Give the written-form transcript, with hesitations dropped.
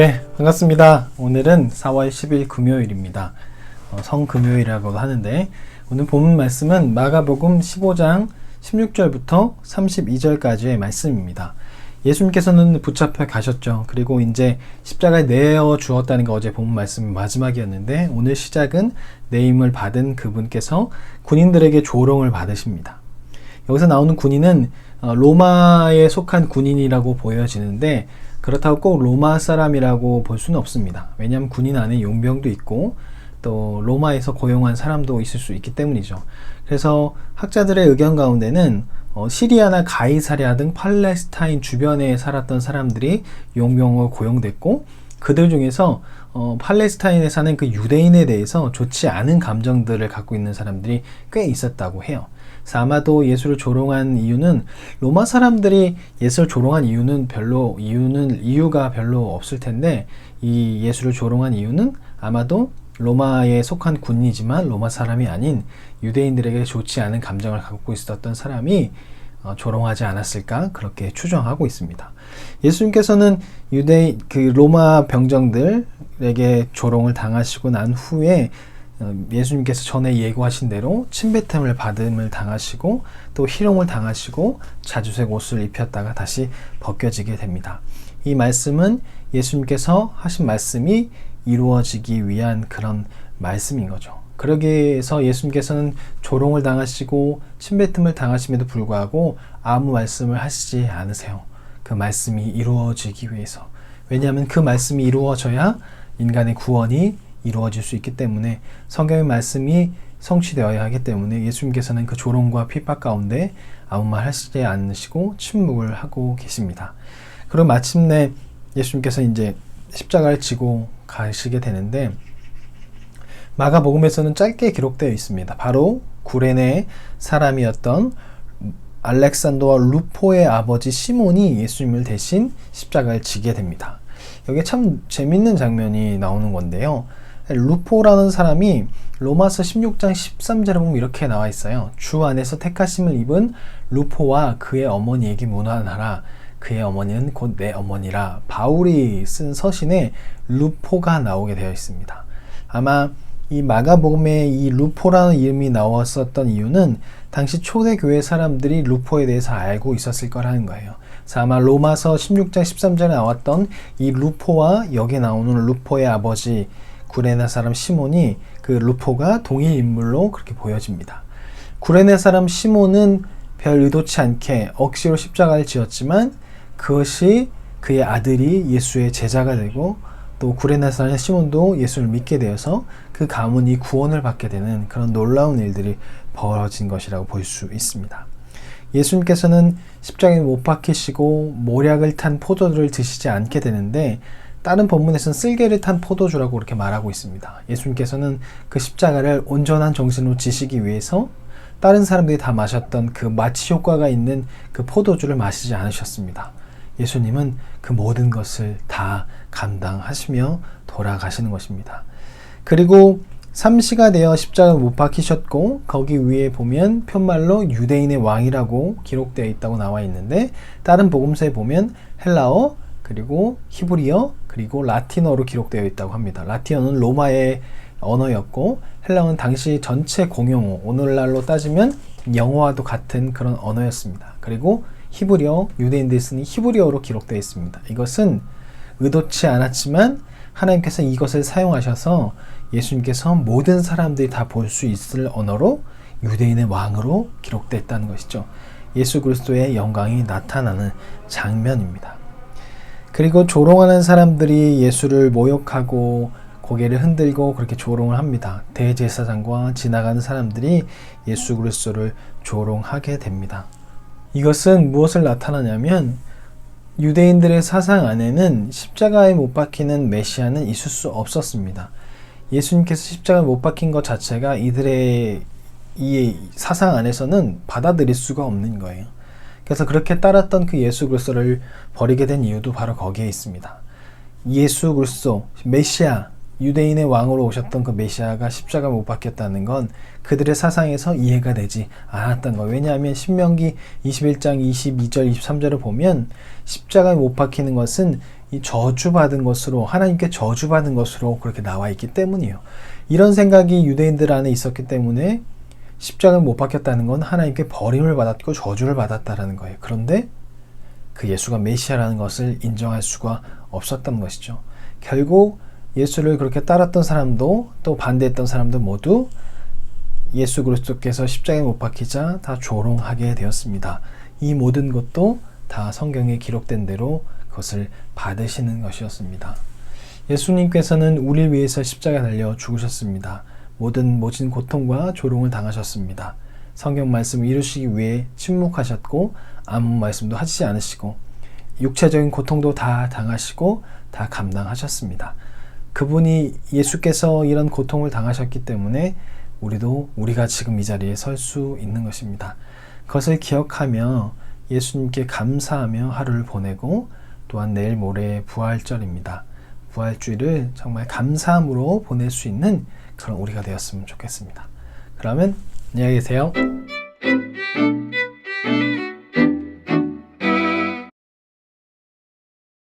네, 반갑습니다. 오늘은 4월 10일 금요일입니다. 성금요일이라고도 하는데 오늘 본문 말씀은 마가복음 15장 16절부터 32절까지의 말씀입니다. 예수님께서는 붙잡혀 가셨죠. 그리고 이제 십자가에 내어 주었다는 게 어제 본문 말씀 마지막이었는데 오늘 시작은 내임을 받은 그분께서 군인들에게 조롱을 받으십니다. 여기서 나오는 군인은 로마에 속한 군인이라고 보여지는데 그렇다고 꼭 로마 사람이라고 볼 수는 없습니다. 왜냐하면 군인 안에 용병도 있고 또 로마에서 고용한 사람도 있을 수 있기 때문이죠. 그래서 학자들의 의견 가운데는 시리아나 가이사랴 등 팔레스타인 주변에 살았던 사람들이 용병으로 고용됐고 그들 중에서 팔레스타인에 사는 그 유대인에 대해서 좋지 않은 감정들을 갖고 있는 사람들이 꽤 있었다고 해요. 그래서 아마도 예수를 조롱한 이유는 로마 사람들이 예수를 조롱한 이유가 별로 없을 텐데 이 예수를 조롱한 이유는 아마도 로마에 속한 군이지만 로마 사람이 아닌 유대인들에게 좋지 않은 감정을 갖고 있었던 사람이 조롱하지 않았을까 그렇게 추정하고 있습니다. 예수님께서는 로마 병정들에게 조롱을 당하시고 난 후에 예수님께서 전에 예고하신 대로 침뱉음을 받음을 당하시고 또 희롱을 당하시고 자주색 옷을 입혔다가 다시 벗겨지게 됩니다. 이 말씀은 예수님께서 하신 말씀이 이루어지기 위한 그런 말씀인 거죠. 그러기 위해서 예수님께서는 조롱을 당하시고 침뱉음을 당하심에도 불구하고 아무 말씀을 하시지 않으세요. 그 말씀이 이루어지기 위해서. 왜냐하면 그 말씀이 이루어져야 인간의 구원이 이루어질 수 있기 때문에 성경의 말씀이 성취되어야 하기 때문에 예수님께서는 그 조롱과 핍박 가운데 아무 말 하시지 않으시고 침묵을 하고 계십니다. 그리고 마침내 예수님께서 이제 십자가를 지고 가시게 되는데 마가복음에서는 짧게 기록되어 있습니다. 바로 구레네 사람이었던 알렉산더와 루포의 아버지 시몬이 예수님을 대신 십자가를 지게 됩니다. 여기 참 재밌는 장면이 나오는 건데요. 루포라는 사람이 로마서 16장 13절에 보면 이렇게 나와 있어요. 주 안에서 택하심을 입은 루포와 그의 어머니에게 문안하라. 그의 어머니는 곧 내 어머니라. 바울이 쓴 서신에 루포가 나오게 되어 있습니다. 아마 이 마가복음에 이 루포라는 이름이 나왔었던 이유는 당시 초대교회 사람들이 루포에 대해서 알고 있었을 거라는 거예요. 그래서 아마 로마서 16장 13절에 나왔던 이 루포와 여기 나오는 루포의 아버지 구레네 사람 시몬이 그 루포가 동일 인물로 그렇게 보여집니다. 구레네 사람 시몬은 별 의도치 않게 억지로 십자가를 지었지만 그것이 그의 아들이 예수의 제자가 되고 또 구레네 사람 시몬도 예수를 믿게 되어서 그 가문이 구원을 받게 되는 그런 놀라운 일들이 벌어진 것이라고 볼 수 있습니다. 예수님께서는 십자가에 못 박히시고 모략을 탄 포도주를 드시지 않게 되는데 다른 본문에서는 쓸개를 탄 포도주라고 그렇게 말하고 있습니다. 예수님께서는 그 십자가를 온전한 정신으로 지시기 위해서 다른 사람들이 다 마셨던 그 마취 효과가 있는 그 포도주를 마시지 않으셨습니다. 예수님은 그 모든 것을 다 감당하시며 돌아가시는 것입니다. 그리고 삼시가 되어 십자가에 못 박히셨고 거기 위에 보면 편말로 유대인의 왕이라고 기록되어 있다고 나와 있는데 다른 복음서에 보면 헬라어 그리고 히브리어 그리고 라틴어로 기록되어 있다고 합니다. 라틴어는 로마의 언어였고 헬라어는 당시 전체 공용어, 오늘날로 따지면 영어와도 같은 그런 언어였습니다. 그리고 히브리어, 유대인들이 쓰는 히브리어로 기록되어 있습니다. 이것은 의도치 않았지만 하나님께서 이것을 사용하셔서 예수님께서 모든 사람들이 다 볼 수 있을 언어로 유대인의 왕으로 기록됐다는 것이죠. 예수 그리스도의 영광이 나타나는 장면입니다. 그리고 조롱하는 사람들이 예수를 모욕하고 고개를 흔들고 그렇게 조롱을 합니다. 대제사장과 지나가는 사람들이 예수 그리스도를 조롱하게 됩니다. 이것은 무엇을 나타나냐면 유대인들의 사상 안에는 십자가에 못 박히는 메시아는 있을 수 없었습니다. 예수님께서 십자가에 못 박힌 것 자체가 이들의 이 사상 안에서는 받아들일 수가 없는 거예요. 그래서 그렇게 따랐던 그 예수 그리스도를 버리게 된 이유도 바로 거기에 있습니다. 예수 그리스도, 메시아, 유대인의 왕으로 오셨던 그 메시아가 십자가 못 박혔다는 건 그들의 사상에서 이해가 되지 않았던 거예요. 왜냐하면 신명기 21장 22절 23절을 보면 십자가에 못 박히는 것은 이 저주받은 것으로, 하나님께 저주받은 것으로 그렇게 나와 있기 때문이에요. 이런 생각이 유대인들 안에 있었기 때문에 십자가에 못 박혔다는 건 하나님께 버림을 받았고 저주를 받았다라는 거예요. 그런데 그 예수가 메시아라는 것을 인정할 수가 없었던 것이죠. 결국 예수를 그렇게 따랐던 사람도 또 반대했던 사람도 모두 예수 그리스도께서 십자가에 못 박히자 다 조롱하게 되었습니다. 이 모든 것도 다 성경에 기록된 대로 그것을 받으시는 것이었습니다. 예수님께서는 우리를 위해서 십자가에 달려 죽으셨습니다. 모든 고통과 조롱을 당하셨습니다. 성경 말씀을 이루시기 위해 침묵하셨고 아무 말씀도 하시지 않으시고 육체적인 고통도 다 당하시고 다 감당하셨습니다. 그분이 예수께서 이런 고통을 당하셨기 때문에 우리가 지금 이 자리에 설 수 있는 것입니다. 그것을 기억하며 예수님께 감사하며 하루를 보내고 또한 내일 모레 부활절입니다. 부활주일을 정말 감사함으로 보낼 수 있는 그런 우리가 되었으면 좋겠습니다. 그러면 안녕히 계세요.